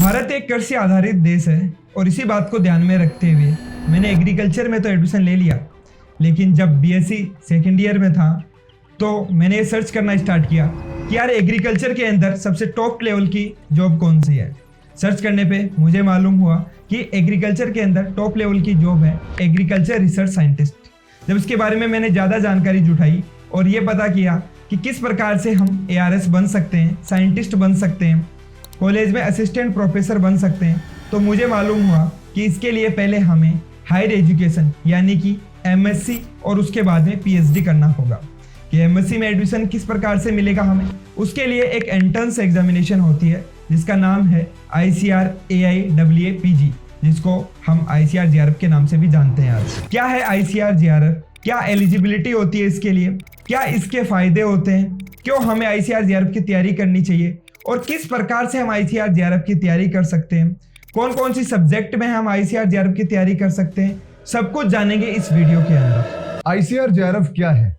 भारत एक कृषि आधारित देश है और इसी बात को ध्यान में रखते हुए मैंने एग्रीकल्चर में तो एडमिशन ले लिया, लेकिन जब बीएससी सेकेंड ईयर में था तो मैंने ये सर्च करना स्टार्ट किया कि यार एग्रीकल्चर के अंदर सबसे टॉप लेवल की जॉब कौन सी है। सर्च करने पे मुझे मालूम हुआ कि एग्रीकल्चर के अंदर टॉप लेवल की जॉब है एग्रीकल्चर रिसर्च साइंटिस्ट। जब इसके बारे में मैंने ज़्यादा जानकारी जुटाई और ये पता किया कि किस प्रकार से हम ARS बन सकते हैं, साइंटिस्ट बन सकते हैं, कॉलेज में असिस्टेंट प्रोफेसर बन सकते हैं, तो मुझे मालूम हुआ कि इसके लिए पहले हमें हायर एजुकेशन यानी कि MSc और उसके बाद में PhD करना होगा। कि MSc में एडमिशन किस प्रकार से मिलेगा हमें, उसके लिए एक एंट्रेंस एग्जामिनेशन होती है जिसका नाम है ICAR AIAA PG, जिसको हम ICAR JRF के नाम से भी जानते हैं। आज क्या है ICAR JRF, क्या एलिजिबिलिटी होती है इसके लिए, क्या इसके फायदे होते हैं, क्यों हमें ICAR JRF की तैयारी करनी चाहिए और किस प्रकार से हम ICAR JRF की तैयारी कर सकते हैं, कौन कौन सी सब्जेक्ट में हम ICAR JRF की तैयारी कर सकते हैं, सब कुछ जानेंगे इस वीडियो के अंदर। ICAR JRF क्या है?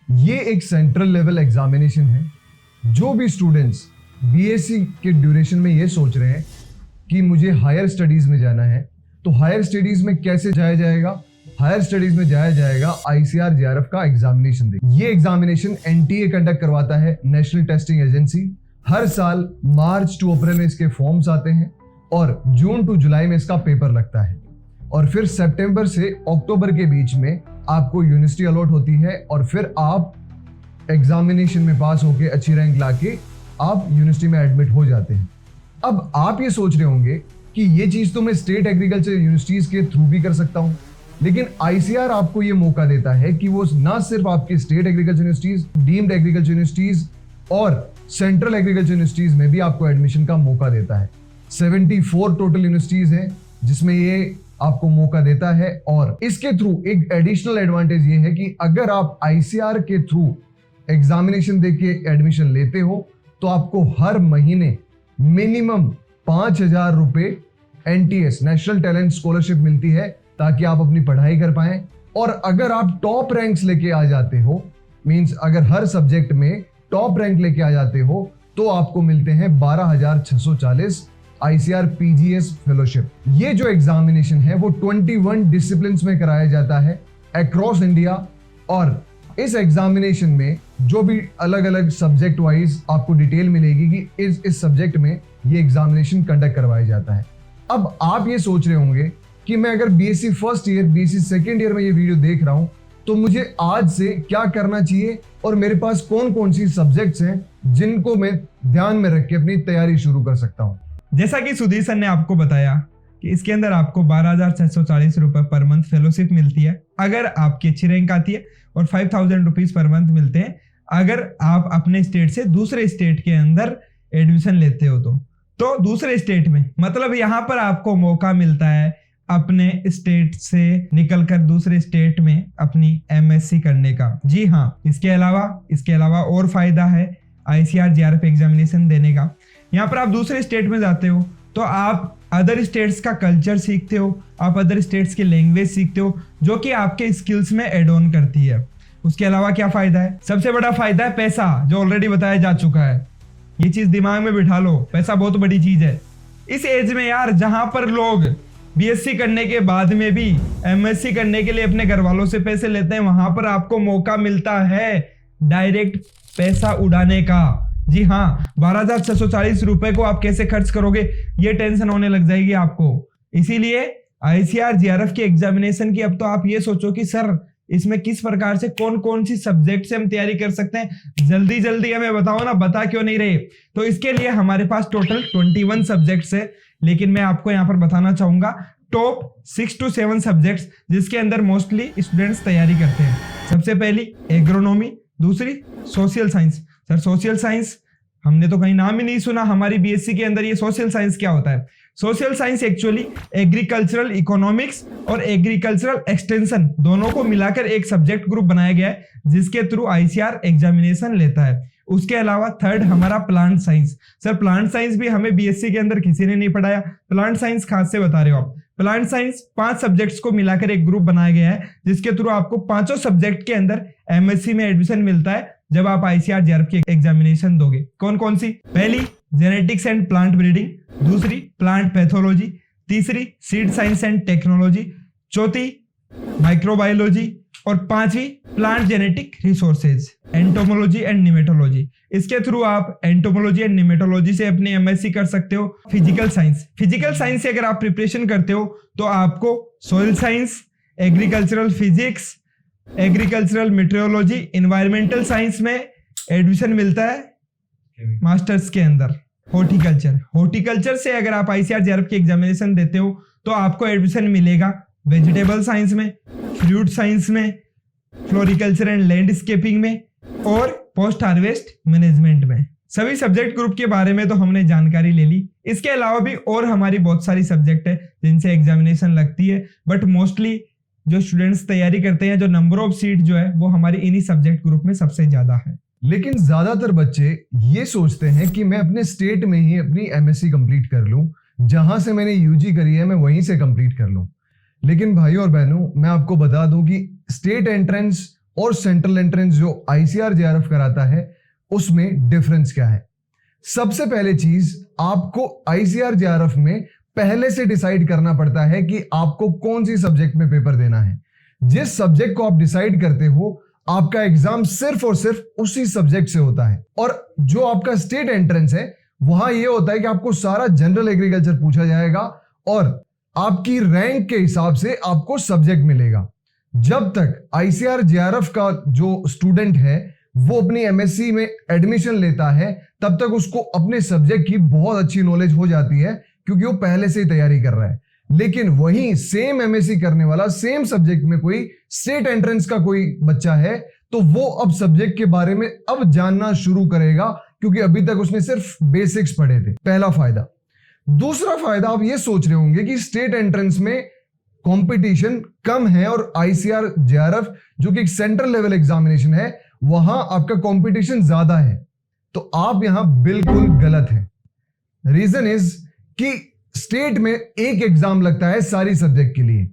ये एक सेंट्रल लेवल एग्जामिनेशन है। जो भी स्टूडेंट्स BSc के ड्यूरेशन में ये सोच रहे हैं कि मुझे हायर स्टडीज में जाना है, तो हायर स्टडीज में कैसे जाया जाएगा? हायर स्टडीज में जाया जाएगा ICAR JRF का एग्जामिनेशन दे। ये एग्जामिनेशन NTA कंडक्ट करवाता है, नेशनल टेस्टिंग एजेंसी। हर साल मार्च टू अप्रैल में इसके फॉर्म्स आते हैं और जून टू जुलाई में इसका पेपर लगता है और फिर सितंबर से अक्टूबर के बीच में आपको यूनिवर्सिटी अलॉट होती है और फिर आप एग्जामिनेशन में पास होके अच्छी रैंक लाके आप यूनिवर्सिटी में एडमिट हो जाते हैं। अब आप ये सोच रहे होंगे कि ये चीज़ तो मैं स्टेट एग्रीकल्चर यूनिवर्सिटीज़ के थ्रू भी कर सकता हूँ, लेकिन ICAR आपको ये मौका देता है कि वो ना सिर्फ आपके state agriculture universities, deemed agriculture universities और सेंट्रल एग्रीकल्चर यूनिवर्सिटीज़ में भी आपको एडमिशन का मौका देता है। 74 टोटल यूनिवर्सिटीज़ हैं जिसमें ये आपको मौका देता है और इसके थ्रू एक एडिशनल एडवांटेज ये है कि अगर आप ICAR के थ्रू एग्जामिनेशन देके एडमिशन लेते हो तो आपको हर महीने मिनिमम 5,000 रुपए NTS नेशनल टैलेंट स्कॉलरशिप मिलती है ताकि आप अपनी पढ़ाई कर पाएं। और अगर आप टॉप रैंक्स लेके आ जाते हो, मींस अगर हर सब्जेक्ट में टॉप रैंक लेके आ जाते हो, तो आपको मिलते हैं 12,640 ICAR PGS फेलोशिप। ये जो एग्जामिनेशन है वो 21 डिसिप्लिन्स में कराया जाता है अक्रॉस इंडिया और इस एग्जामिनेशन में जो भी अलग अलग सब्जेक्ट वाइज आपको डिटेल मिलेगी कि इस सब्जेक्ट में ये एग्जामिनेशन कंडक्ट करवाया जाता है। अब आप ये सोच रहे होंगे कि मैं अगर BSc first year, BSc second year में ये वीडियो देख रहा हूं तो मुझे आज से क्या करना चाहिए और मेरे पास कौन कौन सी सब्जेक्ट्स हैं जिनको मैं ध्यान में रख के अपनी तैयारी शुरू कर सकता हूं। जैसा कि सुधीर सर ने आपको बताया कि इसके अंदर आपको 12,640 रुपए पर मंथ फेलोशिप मिलती है अगर आपकी अच्छी रैंक आती है और 5,000 रुपीज पर मंथ मिलते हैं अगर आप अपने स्टेट से दूसरे स्टेट के अंदर एडमिशन लेते हो। तो दूसरे स्टेट में मतलब यहाँ पर आपको मौका मिलता है अपने स्टेट से निकलकर दूसरे स्टेट में अपनी MSc करने का। जी हाँ, इसके अलावा और फायदा है ICAR JRF एग्जामिनेशन देने का। यहाँ पर आप दूसरे स्टेट में जाते हो तो आप अदर स्टेट्स का कल्चर सीखते हो, आप अदर स्टेट्स की लैंग्वेज सीखते हो जो कि आपके स्किल्स में एड ऑन करती है। उसके अलावा क्या फायदा है? सबसे बड़ा फायदा है पैसा, जो ऑलरेडी बताया जा चुका है। ये चीज दिमाग में बिठा लो, पैसा बहुत बड़ी चीज है इस एज में यार, जहां पर लोग BSc करने के बाद में भी MSc करने के लिए अपने घर वालों से पैसे लेते हैं, वहां पर आपको मौका मिलता है डायरेक्ट पैसा उड़ाने का। जी हाँ, 12,640 रुपए को आप कैसे खर्च करोगे ये टेंशन होने लग जाएगी आपको। इसीलिए ICAR JRF की एग्जामिनेशन की अब तो आप ये सोचो कि सर इसमें किस प्रकार से कौन कौन सी सब्जेक्ट से हम तैयारी कर सकते हैं, जल्दी जल्दी हमें बताओ ना, बता क्यों नहीं रहे। तो इसके लिए हमारे पास टोटल 21 सब्जेक्ट्स है, लेकिन मैं आपको यहाँ पर बताना चाहूंगा टॉप 6 to 7 सब्जेक्ट्स जिसके अंदर मोस्टली स्टूडेंट्स तैयारी करते हैं। सबसे पहली एग्रोनॉमी, दूसरी social science. Sir social science हमने तो कहीं नाम ही नहीं सुना हमारी BSc के अंदर। ये सोशल साइंस क्या होता है? Social science actually agricultural economics और एग्रीकल्चरल एक्सटेंशन दोनों को मिलाकर एक सब्जेक्ट ग्रुप बनाया गया है जिसके थ्रू ICAR एग्जामिनेशन लेता है। उसके अलावा थर्ड हमारा plant science. Sir plant science भी हमें BSc के अंदर किसी ने नहीं पढ़ाया, प्लांट साइंस खास से बता रहे हो आप। प्लांट साइंस 5 सब्जेक्ट्स को मिलाकर एक ग्रुप बनाया गया है जिसके थ्रू आपको 5 सब्जेक्ट के अंदर MSc में एडमिशन मिलता है जब आप ICAR JRF की एग्जामिनेशन दोगे। कौन कौन सी? पहली जेनेटिक्स एंड प्लांट ब्रीडिंग, दूसरी प्लांट पैथोलॉजी, तीसरी सीड साइंस एंड टेक्नोलॉजी, चौथी माइक्रोबायोलॉजी और पांचवी plant genetic resources, entomology and nematology. इसके थ्रू आप एंटोमोलॉजी एंड निमेटोलॉजी से अपनी एमएससी कर सकते हो। फिजिकल साइंस से अगर आप प्रिपरेशन करते हो तो आपको soil science, agricultural physics, agricultural metrology, environmental science में एडमिशन मिलता है मास्टर्स के अंदर। हॉर्टिकल्चर से अगर आप ICAR-JRF की एग्जामिनेशन देते हो तो आपको एडमिशन मिलेगा वेजिटेबल साइंस में, फ्रूट साइंस में, फ्लोरिकल्चर एंड लैंडस्केपिंग में और पोस्ट हार्वेस्ट मैनेजमेंट में। सभी सब्जेक्ट ग्रुप के बारे में तो हमने जानकारी ले ली। इसके अलावा भी और हमारी बहुत सारी सब्जेक्ट है जिनसे एग्जामिनेशन लगती है, बट मोस्टली जो स्टूडेंट्स तैयारी करते हैं, जो नंबर ऑफ सीट जो है वो हमारी इन्हीं सब्जेक्ट ग्रुप में सबसे ज्यादा है। लेकिन ज्यादातर बच्चे ये सोचते हैं कि मैं अपने स्टेट में ही अपनी एमएससी कंप्लीट कर लूं, जहां से मैंने यूजी करी है मैं वहीं से कंप्लीट कर लूं। लेकिन भाइयों और बहनों, मैं आपको बता दूं कि स्टेट एंट्रेंस और सेंट्रल एंट्रेंस जो ICAR-JRF कराता है उसमें डिफरेंस क्या है। सबसे पहले चीज, आपको ICAR-JRF में पहले से डिसाइड करना पड़ता है कि आपको कौन सी सब्जेक्ट में पेपर देना है। जिस सब्जेक्ट को आप डिसाइड करते हो, आपका एग्जाम सिर्फ और सिर्फ उसी सब्जेक्ट से होता है। और जो आपका स्टेट एंट्रेंस है, वहां यह होता है कि आपको सारा जनरल एग्रीकल्चर पूछा जाएगा और आपकी रैंक के हिसाब से आपको सब्जेक्ट मिलेगा। जब तक ICAR-JRF का जो स्टूडेंट है वो अपनी एमएससी में एडमिशन लेता है, तब तक उसको अपने सब्जेक्ट की बहुत अच्छी नॉलेज हो जाती है, क्योंकि वो पहले से ही तैयारी कर रहा है। लेकिन वहीं सेम एमएससी करने वाला सेम सब्जेक्ट में कोई स्टेट एंट्रेंस का कोई बच्चा है, तो वो अब सब्जेक्ट के बारे में अब जानना शुरू करेगा, क्योंकि अभी तक उसने सिर्फ बेसिक्स पढ़े थे। पहला फायदा। दूसरा फायदा, आप ये सोच रहे होंगे कि स्टेट एंट्रेंस में कंपटीशन कम है और ICAR-JRF जो कि एक सेंट्रल लेवल एग्जामिनेशन है, वहां आपका कंपटीशन ज्यादा है। तो आप यहां बिल्कुल गलत हैं। रीजन इज कि स्टेट में एक एग्जाम लगता है सारी सब्जेक्ट के लिए,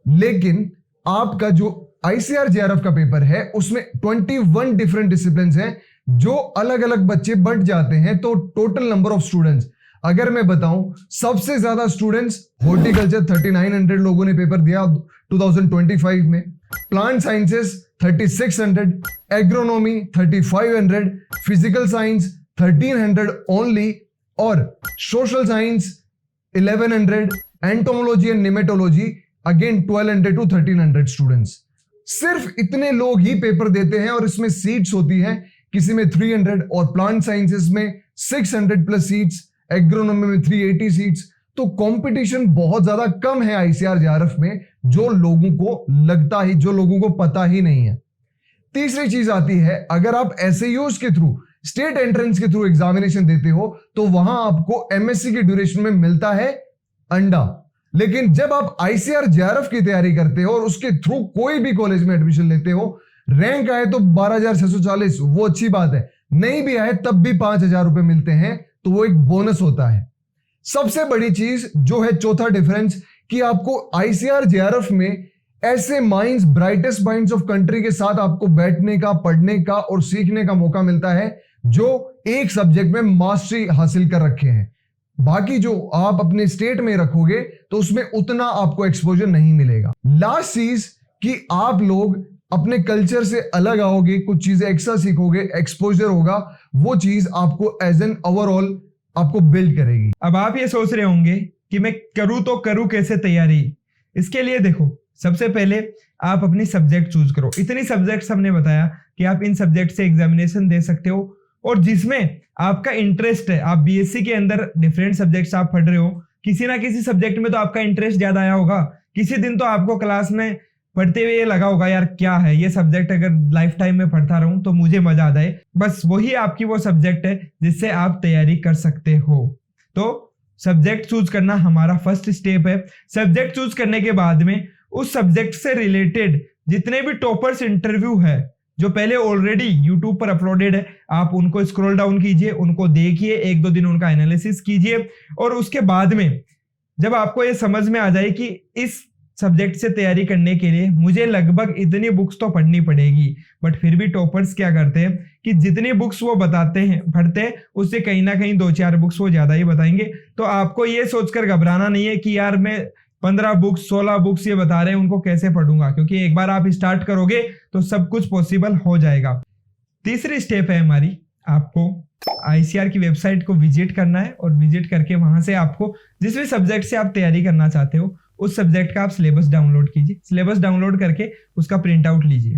लेकिन आपका जो ICAR-JRF का पेपर है उसमें 21 डिफरेंट डिसिप्लिन हैं, जो अलग अलग बच्चे बंट जाते हैं। तो टोटल नंबर ऑफ स्टूडेंट्स अगर मैं बताऊं, सबसे ज्यादा स्टूडेंट्स हॉर्टिकल्चर 3900 लोगों ने पेपर दिया 2025 में, plant sciences 3600, agronomy 3500, physical science 1300 only और social science 1100, entomology and nematology again 1200 to 1300 students. सिर्फ इतने लोग ही पेपर देते हैं और इसमें सीट्स होती हैं किसी में 300 और प्लांट साइंसेस में 600 प्लस सीट्स, एग्रोनॉमी में 380 सीट्स। तो कंपटीशन बहुत ज्यादा कम है ICAR-JRF में, जो लोगों को पता ही नहीं है। तीसरी चीज आती है, अगर आप SAUs के थ्रू, स्टेट एंट्रेंस के थ्रू एग्जामिनेशन देते हो तो वहां आपको एमएससी की ड्यूरेशन में मिलता है अंडा। लेकिन जब आप ICAR-JRF की तैयारी करते हो और उसके थ्रू कोई भी कॉलेज में एडमिशन लेते हो, रैंक आए तो 12,640, वो अच्छी बात है, नहीं भी आए तब भी 5,000 रुपए मिलते हैं, तो वो एक बोनस होता है। सबसे बड़ी चीज जो है चौथा डिफरेंस, कि आपको ICAR-JRF में ऐसे minds, brightest minds of country के साथ आपको बैठने का, पढ़ने का और सीखने का मौका मिलता है, जो एक सब्जेक्ट में मास्टरी हासिल कर रखे हैं। बाकी जो आप अपने स्टेट में रखोगे तो उसमें उतना आपको एक्सपोजर नहीं मिलेगा। लास्ट चीज कि आप लोग अपने कल्चर से अलग आओगे, कुछ चीजें एक्स्ट्रा सीखोगे, एक्सपोजर होगा, वो चीज आपको एज एन ओवरऑल आपको बिल्ड करेगी। अब आप ये सोच रहे होंगे कि मैं करूं तो करूं कैसे तैयारी। इसके लिए देखो, सबसे पहले आप अपनी सब्जेक्ट चूज करो। इतनी सब्जेक्ट्स हमने बताया कि आप इन सब्जेक्ट से एग्जामिनेशन दे सकते हो, और जिसमें आपका इंटरेस्ट है। आप बीएससी के अंदर डिफरेंट सब्जेक्ट्स आप पढ़ रहे हो, किसी ना किसी सब्जेक्ट में तो आपका इंटरेस्ट ज्यादा आया होगा। किसी दिन तो आपको क्लास में पढ़ते हुए ये लगा होगा, यार क्या है ये सब्जेक्ट, अगर लाइफ टाइम में पढ़ता रहूं तो मुझे मजा आ जाए। बस वही आपकी वो सब्जेक्ट है जिससे आप तैयारी कर सकते हो। तो सब्जेक्ट चूज करना हमारा फर्स्ट स्टेप है। सब्जेक्ट चूज करने के बाद में उस सब्जेक्ट से रिलेटेड जितने भी टॉपर्स इंटरव्यू है, जो पहले ऑलरेडी यूट्यूब पर अपलोडेड है, आप उनको स्क्रॉल डाउन कीजिए, उनको देखिए, 1-2 दिन उनका एनालिसिस कीजिए, और उसके बाद में जब आपको ये समझ में आ जाए कि इस सब्जेक्ट से तैयारी करने के लिए मुझे लगभग इतनी बुक्स तो पढ़नी पड़ेगी, बट फिर भी टॉपर्स क्या करते हैं कि जितनी बुक्स वो बताते हैं पढ़ते हैं उससे कहीं ना कहीं 2-4 बुक्स वो ज्यादा ही बताएंगे। तो आपको ये सोचकर घबराना नहीं है कि यार मैं 15 बुक्स 16 बुक्स ये बता रहे हैं उनको कैसे पढ़ूंगा, क्योंकि एक बार आप स्टार्ट करोगे तो सब कुछ पॉसिबल हो जाएगा। तीसरी स्टेप है हमारी, आपको आईसीआर की वेबसाइट को विजिट करना है और विजिट करके वहां से आपको जिस भी सब्जेक्ट से आप तैयारी करना चाहते हो उस सब्जेक्ट का आप सिलेबस डाउनलोड कीजिए। सिलेबस डाउनलोड करके उसका प्रिंट आउट लीजिए।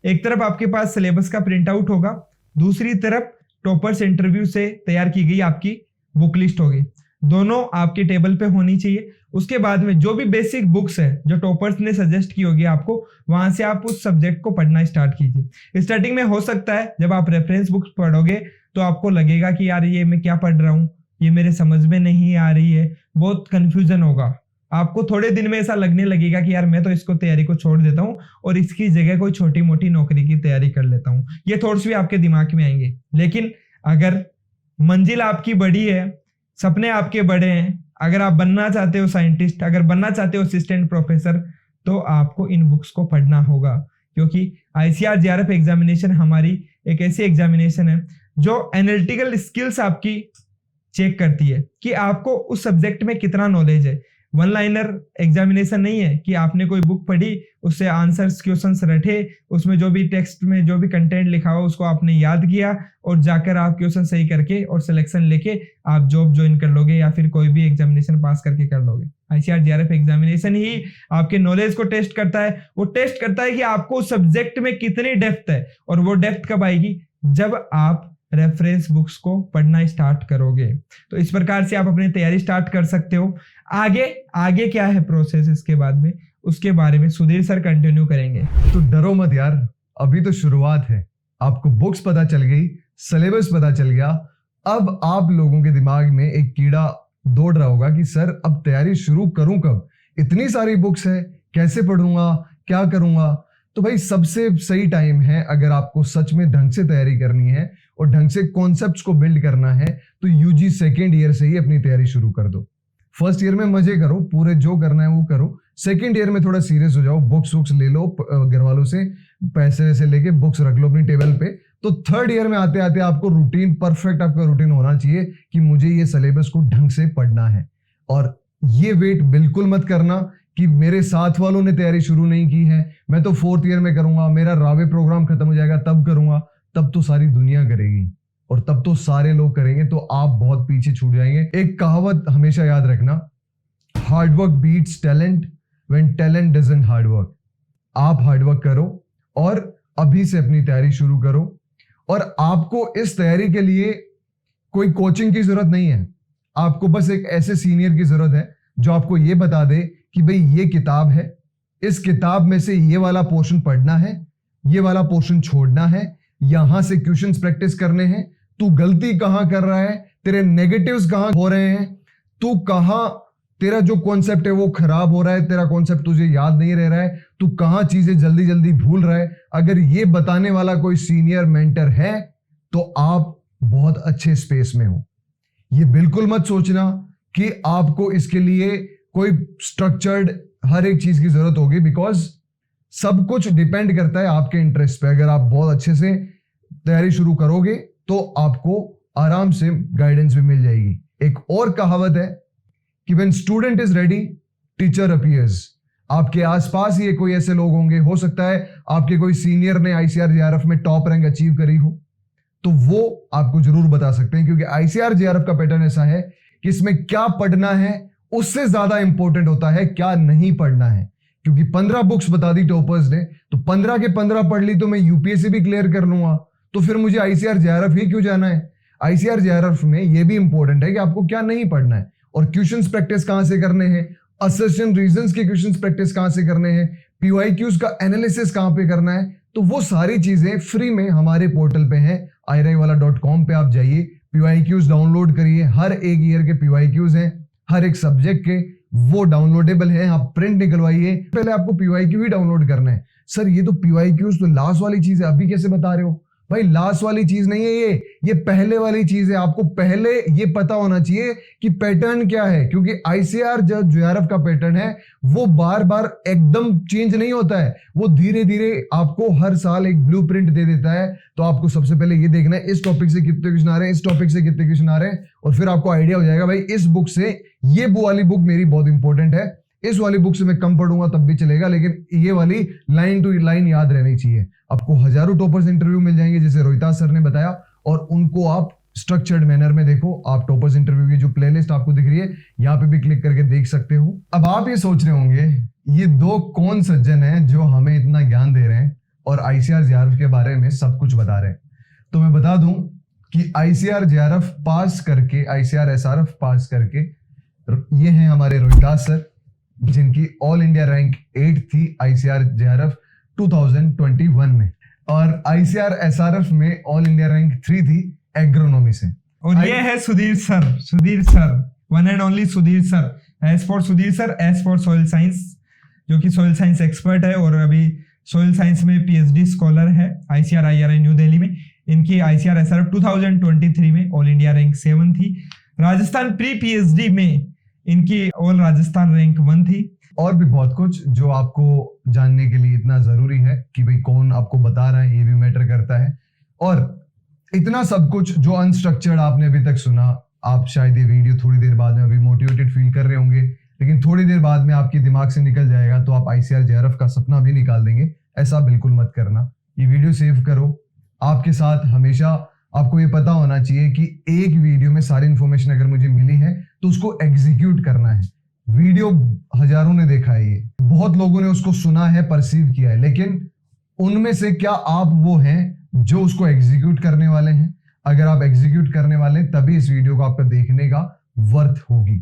एक तरफ आपके पास सिलेबस का प्रिंट आउट होगा, दूसरी तरफ टॉपर्स इंटरव्यू से तैयार की गई आपकी बुक लिस्ट होगी। दोनों आपके टेबल पे होनी चाहिए। उसके बाद में जो भी बेसिक बुक्स है जो टॉपर्स ने सजेस्ट की होगी आपको, वहां से आप उस सब्जेक्ट को पढ़ना स्टार्ट कीजिए। स्टार्टिंग में हो सकता है जब आप रेफरेंस बुक्स पढ़ोगे तो आपको लगेगा कि यार ये मैं क्या पढ़ रहा हूँ, ये मेरे समझ में नहीं आ रही है, बहुत कंफ्यूजन होगा। आपको थोड़े दिन में ऐसा लगने लगेगा कि यार मैं तो इसको तैयारी को छोड़ देता हूँ और इसकी जगह कोई छोटी मोटी नौकरी की तैयारी कर लेता हूँ। ये थॉट्स भी आपके दिमाग में आएंगे। लेकिन अगर मंजिल आपकी बड़ी है, सपने आपके बड़े हैं, अगर आप बनना चाहते हो साइंटिस्ट, अगर बनना चाहते हो असिस्टेंट प्रोफेसर, तो आपको इन बुक्स को पढ़ना होगा। क्योंकि आईसीआर जेआरएफ एग्जामिनेशन हमारी एक ऐसी एग्जामिनेशन है जो एनालिटिकल स्किल्स आपकी चेक करती है कि आपको उस सब्जेक्ट में कितना नॉलेज है। वन लाइनर एग्जामिनेशन नहीं है कि आपने कोई बुक पढ़ी, उससे आंसर्स क्वेश्चंस रटे, उसमें जो भी टेक्स्ट में जो भी कंटेंट लिखा हो उसको आपने याद किया और जाकर आप क्वेश्चन सही करके और सिलेक्शन लेके आप जॉब ज्वाइन कर लोगे या फिर कोई भी एग्जामिनेशन पास करके कर लोगे। आईसीआर जेआरएफ एग्जामिनेशन ही आपके नॉलेज को टेस्ट करता है। वो टेस्ट करता है कि आपको उस सब्जेक्ट में कितनी डेप्थ है, और वो डेप्थ कब आएगी, जब आप रेफरेंस बुक्स को पढ़ना स्टार्ट करोगे। तो इस प्रकार से आप अपनी तैयारी स्टार्ट कर सकते हो। आगे क्या है प्रोसेस इसके बाद में, उसके बारे में सुधीर सर कंटिन्यू करेंगे। तो डरो मत यार, अभी तो शुरुआत है। आपको बुक्स पता चल गई, सिलेबस पता चल गया। अब आप लोगों के दिमाग में एक कीड़ा दौड़ रहा होगा कि सर अब तैयारी शुरू करूं कब, इतनी सारी बुक्स है, कैसे पढ़ूंगा, क्या करूंगा। तो भाई सबसे सही टाइम है, अगर आपको सच में ढंग से तैयारी करनी है और ढंग से कॉन्सेप्ट्स को बिल्ड करना है, तो यूजी सेकेंड ईयर से ही अपनी तैयारी शुरू कर दो। फर्स्ट ईयर में मजे करो, पूरे जो करना है वो करो। सेकेंड ईयर में थोड़ा सीरियस हो जाओ, बुक्स ले लो, घर वालों से पैसे वैसे लेके बुक्स रख लो अपनी टेबल पे। तो थर्ड ईयर में आते आते आपको रूटीन, परफेक्ट आपका रूटीन होना चाहिए कि मुझे ये सिलेबस को ढंग से पढ़ना है। और ये वेट बिल्कुल मत करना कि मेरे साथ वालों ने तैयारी शुरू नहीं की है, मैं तो फोर्थ ईयर में करूंगा, मेरा रावे प्रोग्राम खत्म हो जाएगा तब करूंगा। तब तो सारी दुनिया करेगी और तब तो सारे लोग करेंगे, तो आप बहुत पीछे छूट जाएंगे। एक कहावत हमेशा याद रखना, hard work beats talent when talent doesn't hard work. आप हार्डवर्क करो और अभी से अपनी तैयारी शुरू करो। और आपको इस तैयारी के लिए कोई कोचिंग की जरूरत नहीं है, आपको बस एक ऐसे सीनियर की जरूरत है जो आपको ये बता दे कि भाई ये किताब है, इस किताब में से ये वाला पोर्शन पढ़ना है, ये वाला पोर्शन छोड़ना है, यहां से क्वेश्चंस प्रैक्टिस करने हैं, तू गलती कहां कर रहा है, तेरे नेगेटिव्स कहां हो रहे हैं, तू कहां, तेरा जो कॉन्सेप्ट है वो खराब हो रहा है, तेरा कॉन्सेप्ट तुझे याद नहीं रह रहा है, तू कहां चीजें जल्दी जल्दी भूल रहा है। अगर ये बताने वाला कोई सीनियर मेंटर है तो आप बहुत अच्छे स्पेस में हो। ये बिल्कुल मत सोचना कि आपको इसके लिए कोई स्ट्रक्चर्ड हर एक चीज की जरूरत होगी, बिकॉज सब कुछ डिपेंड करता है आपके इंटरेस्ट पे। अगर आप बहुत अच्छे से तैयारी शुरू करोगे तो आपको आराम से गाइडेंस भी मिल जाएगी। एक और कहावत है कि when student is ready teacher appears. आपके आसपास ही कोई ऐसे लोग होंगे, हो सकता है आपके कोई सीनियर ने आईसीआर जेआरएफ में टॉप रैंक अचीव करी हो, तो वो आपको जरूर बता सकते हैं। क्योंकि आईसीआर जेआरएफ का पैटर्न ऐसा है कि इसमें क्या पढ़ना है उससे ज्यादा इंपॉर्टेंट होता है क्या नहीं पढ़ना है। क्योंकि 15 बुक्स बता दी टॉपर्स ने, तो 15 के 15 पढ़ ली तो मैं यूपीएससी भी क्लियर कर लूंगा, तो फिर मुझे आईसीआर जेआरएफ ही क्यों जाना है। आईसीआर जेआरएफ में यह भी इंपॉर्टेंट है कि आपको क्या नहीं पढ़ना है और क्वेश्चंस प्रैक्टिस कहां से करने हैं, असर्शन रीजंस के क्वेश्चंस प्रैक्टिस कहां से करने हैं, पीवाईक्यूज का एनालिसिस कहां पे करना है। तो वो सारी चीजें फ्री में हमारे पोर्टल पे है, iraiwala.com पे आप जाइए, पीवाईक्यूज डाउनलोड करिए। हर एक ईयर के पीवाईक्यूज हैं, हर एक सब्जेक्ट के, वो डाउनलोडेबल है, आप प्रिंट निकलवाइए। पहले आपको पीवाईक्यू ही डाउनलोड करना है। सर ये तो पीवाईक्यूज तो लास्ट वाली चीज है, अभी कैसे बता रहे हो? भाई लास्ट वाली चीज नहीं है ये पहले वाली चीज है। आपको पहले ये पता होना चाहिए कि पैटर्न क्या है, क्योंकि आईसीआर जो जेआरएफ का पैटर्न है वो बार बार एकदम चेंज नहीं होता है, वो धीरे धीरे आपको हर साल एक ब्लूप्रिंट दे देता है। तो आपको सबसे पहले ये देखना है इस टॉपिक से कितने क्वेश्चन आ रहे हैं, इस टॉपिक से कितने क्वेश्चन आ रहे हैं, और फिर आपको आइडिया हो जाएगा भाई इस बुक से ये वाली बुक मेरी बहुत इंपॉर्टेंट है, इस वाली बुक से मैं कम पढ़ूंगा तब भी चलेगा, लेकिन ये वाली लाइन टू लाइन याद रहनी चाहिए। आपको हजारों टॉपर्स इंटरव्यू मिल जाएंगे जैसे रोहितास सर ने बताया, और उनको आप स्ट्रक्चर्ड मैनर में देखो। आप टॉपर्स इंटरव्यू की जो प्लेलिस्ट आपको दिख रही है यहाँ पे भी क्लिक करके देख सकते हो। अब आप ये सोच रहे होंगे ये दो कौन सज्जन हैं जो हमें इतना ज्ञान दे रहे हैं और आईसीआर जेआरएफ के बारे में सब कुछ बता रहे हैं। तो मैं बता दूं कि आईसीआर जेआरएफ पास करके, आईसीआर एसआरएफ पास करके ये हैं हमारे रोहितास सर, जिनकी ऑल इंडिया रैंक 8 थी आईसीआर जेआरएफ 2021 में, और आईसीआर एसआरएफ में ऑल इंडिया रैंक 3 थी एग्रोनॉमी से। और ये है Sudhir sir, one and only Sudhir sir. As for Sudhir sir, as for soil science, जो कि सोइल साइंस एक्सपर्ट है और अभी सोइल साइंस में पीएचडी स्कॉलर है आईसीआर आईआरआई न्यू दिल्ली में। इनकी आईसीआर एसआरएफ 2023 में ऑल इंडिया रैंक 7 थी। राजस्थान प्री पीएचडी में इनकी ऑल राजस्थान रैंक 1 थी। और भी बहुत कुछ जो आपको जानने के लिए इतना जरूरी है कि भाई कौन आपको बता रहा है, ये भी मैटर करता है। और इतना सब कुछ जो अनस्ट्रक्चर्ड आपने अभी तक सुना, आप शायद ये वीडियो थोड़ी देर बाद में अभी मोटिवेटेड फील कर रहे होंगे, लेकिन थोड़ी देर बाद में आपके दिमाग से निकल जाएगा तो आप आईसीआर जेआरएफ का सपना भी निकाल देंगे। ऐसा बिल्कुल मत करना। ये वीडियो सेव करो आपके साथ हमेशा। आपको ये पता होना चाहिए कि एक वीडियो में सारी इंफॉर्मेशन अगर मुझे मिली है तो उसको एग्जीक्यूट करना है। वीडियो हजारों ने देखा है, ये बहुत लोगों ने उसको सुना है, परसीव किया है, लेकिन उनमें से क्या आप वो हैं जो उसको एग्जीक्यूट करने वाले हैं? अगर आप एग्जीक्यूट करने वाले हैं तभी इस वीडियो को आपका देखने का वर्थ होगी।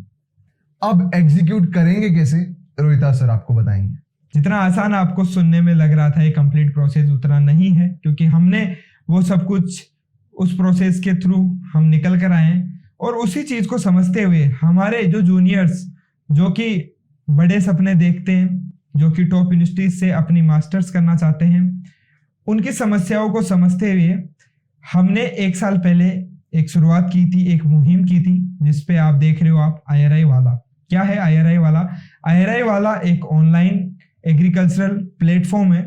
अब एग्जीक्यूट करेंगे कैसे, रोहिता सर आपको बताएंगे। जितना आसान आपको सुनने में लग रहा था ये कंप्लीट प्रोसेस उतना नहीं है, क्योंकि हमने वो सब कुछ उस प्रोसेस के थ्रू हम निकल कर आए हैं। और उसी चीज को समझते हुए हमारे जो जूनियर्स जो कि बड़े सपने देखते हैं, जो कि टॉप यूनिवर्सिटीज से अपनी मास्टर्स करना चाहते हैं, उनकी समस्याओं को समझते हुए हमने 1 साल पहले एक शुरुआत की थी, एक मुहिम की थी, जिसपे आप देख रहे हो आप आईआरआई वाला। क्या है आईआरआई वाला? आईआरआई वाला एक ऑनलाइन एग्रीकल्चरल प्लेटफॉर्म है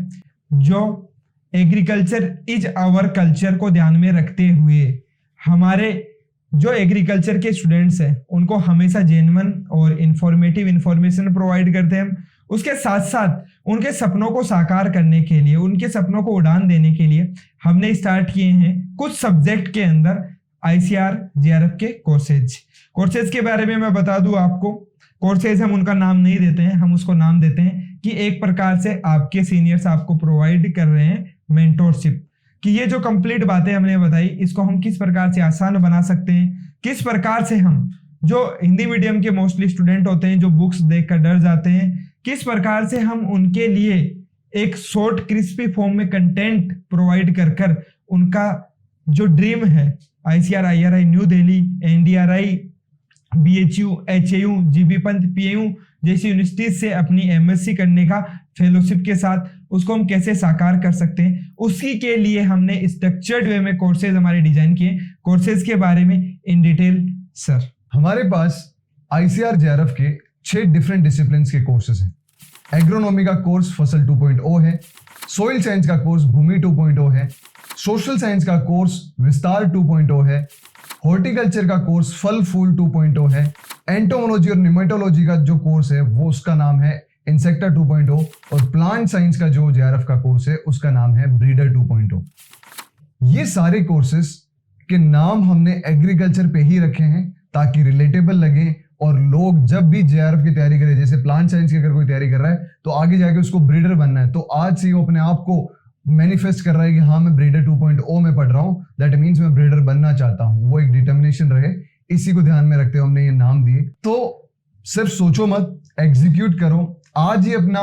जो एग्रीकल्चर इज आवर कल्चर को ध्यान में रखते हुए हमारे जो एग्रीकल्चर के स्टूडेंट्स हैं उनको हमेशा जेन्युइन और इंफॉर्मेटिव इंफॉर्मेशन प्रोवाइड करते हैं। उसके साथ साथ उनके सपनों को साकार करने के लिए, उनके सपनों को उड़ान देने के लिए हमने स्टार्ट किए हैं कुछ सब्जेक्ट के अंदर आईसीआर जेआरएफ के कोर्सेज के बारे में मैं बता दूं आपको। कोर्सेज हम उनका नाम नहीं देते हैं, हम उसको नाम देते हैं कि एक प्रकार से आपके सीनियर्स आपको प्रोवाइड कर रहे हैं मेंटोरशिप, कि ये जो कंप्लीट बातें हमने बताई इसको हम किस प्रकार से आसान बना सकते हैं, किस प्रकार से हम जो हिंदी मीडियम के मोस्टली स्टूडेंट होते हैं जो बुक्स देखकर डर जाते हैं, किस प्रकार से हम उनके लिए एक शॉर्ट क्रिस्पी फॉर्म में कंटेंट प्रोवाइड कर उनका जो ड्रीम है ICR IRI new Delhi, NDRI, BHU, HAU, GB Pant, PAU जैसी यूनिवर्सिटीज से अपनी एमएससी करने का फेलोशिप के साथ उसको हम कैसे साकार कर सकते हैं, उसी के लिए हमने स्ट्रक्चर्ड वे में कोर्सेज हमारे डिजाइन किए। कोर्सेज के बारे में इन डिटेल सर। हमारे पास आईसीआर जेआरएफ के 6 डिफरेंट डिसिप्लिन के कोर्सेज हैं। एग्रोनॉमी का कोर्स फसल 2.0 है, सोइल साइंस का कोर्स भूमि 2.0 है, सोशल साइंस का कोर्स विस्तार 2.0 है, हॉर्टिकल्चर का कोर्स फल फूल 2.0 है, एंटोमोलॉजी और निमेटोलॉजी का जो कोर्स है वो उसका नाम है इंसेक्टर 2.0, और प्लांट साइंस का जो जेआरएफ का कोर्स है उसका नाम है ब्रीडर 2.0। ये सारे कोर्सेज के नाम हमने एग्रीकल्चर पे ही रखे हैं ताकि रिलेटेबल लगे, और लोग जब भी जेआरएफ की तैयारी करें, जैसे प्लांट साइंस की अगर कोई तैयारी कर रहा है तो आगे जाके उसको ब्रीडर बनना है, तो आज से वो अपने आप को मैनिफेस्ट कर रहा है कि हाँ मैं ब्रीडर 2.0 में पढ़ रहा हूँ, दैट मीन्स मैं ब्रीडर बनना चाहता हूँ। वो एक डिटर्मिनेशन रहे, इसी को ध्यान में रखते हुए हमने ये नाम दिए। तो सिर्फ सोचो मत, एग्जीक्यूट करो। आज ही अपना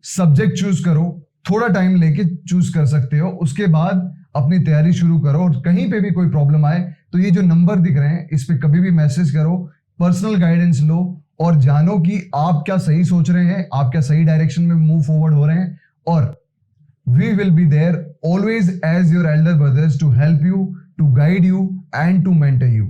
सब्जेक्ट चूज करो, थोड़ा टाइम लेके चूज कर सकते हो, उसके बाद अपनी तैयारी शुरू करो। और कहीं पे भी कोई प्रॉब्लम आए तो ये जो नंबर दिख रहे हैं इस पे कभी भी मैसेज करो, पर्सनल गाइडेंस लो और जानो कि आप क्या सही सोच रहे हैं, आप क्या सही डायरेक्शन में मूव फॉरवर्ड हो रहे हैं, और we will be there always as your elder brothers to help you, to guide you and to mentor you.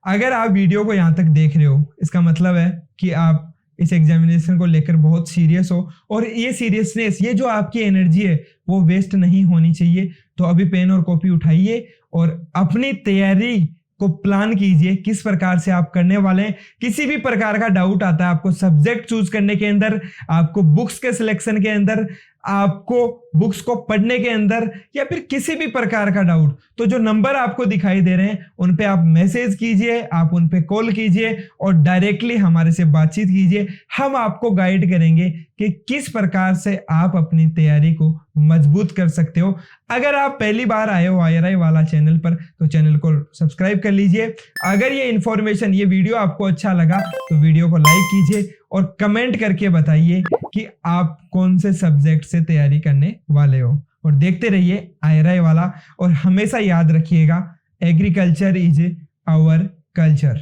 अगर आप वीडियो को यहाँ तक देख रहे हो, इसका मतलब है कि आप इस एग्जामिनेशन को लेकर बहुत सीरियस हो, और ये सीरियसनेस, ये जो आपकी एनर्जी है वो वेस्ट नहीं होनी चाहिए। तो अभी पेन और कॉपी उठाइए और अपनी तैयारी को प्लान कीजिए, किस प्रकार से आप करने वाले हैं। किसी भी प्रकार का डाउट आता है आपको सब्जेक्ट चूज करने के अंदर, आपको बुक्स के सिलेक्शन के अंदर, आपको बुक्स को पढ़ने के अंदर, या फिर किसी भी प्रकार का डाउट, तो जो नंबर आपको दिखाई दे रहे हैं उन पे आप मैसेज कीजिए, आप उन पे कॉल कीजिए और डायरेक्टली हमारे से बातचीत कीजिए। हम आपको गाइड करेंगे कि किस प्रकार से आप अपनी तैयारी को मजबूत कर सकते हो। अगर आप पहली बार आए हो IRI वाला चैनल पर तो चैनल को सब्सक्राइब कर लीजिए। अगर ये इंफॉर्मेशन, ये वीडियो आपको अच्छा लगा तो वीडियो को लाइक कीजिए और कमेंट करके बताइए कि आप कौन से सब्जेक्ट से तैयारी करने वाले हो। और देखते रहिए IRI वाला, और हमेशा याद रखिएगा, एग्रीकल्चर इज आवर कल्चर।